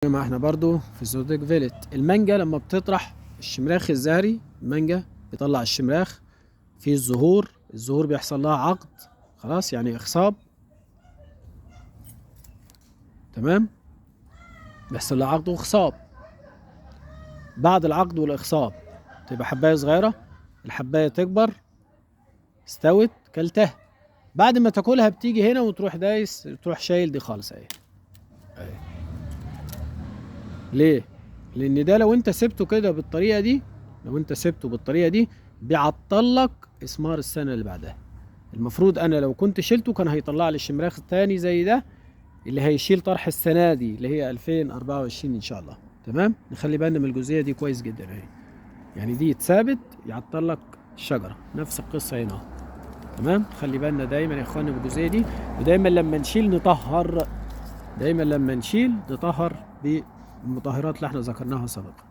ما احنا برضو في زوديك فيلت. المانجا لما بتطرح الشمراخ الزهري، المانجا بيطلع الشمراخ في الزهور بيحصل لها عقد، خلاص يعني اخصاب. تمام، بيحصل لها عقد واخصاب. بعد العقد والاخصاب تبقى حبايه صغيره، الحبايه تكبر، استوت كلتها. بعد ما تاكلها بتيجي هنا وتروح دايس، تروح شايل دي خالص اهي. ليه؟ لان ده لو انت سبته كده بالطريقه دي، لو انت سبته بالطريقه دي بيعطلك اسمار السنه اللي بعدها. المفروض انا لو كنت شلته كان هيطلع لي الشمراخ تاني زي ده، اللي هيشيل طرح السنه دي اللي هي 2024 ان شاء الله. تمام، نخلي بالنا من الجزئيه دي كويس جدا اهي. يعني دي اتثابت يعطل لك الشجره، نفس القصه هنا. تمام، خلي بالنا دايما يا اخوانا بالجزئيه دي. ودايما لما نشيل نطهر، دايما لما نشيل نطهر بالمطهرات اللي احنا ذكرناها سابقا.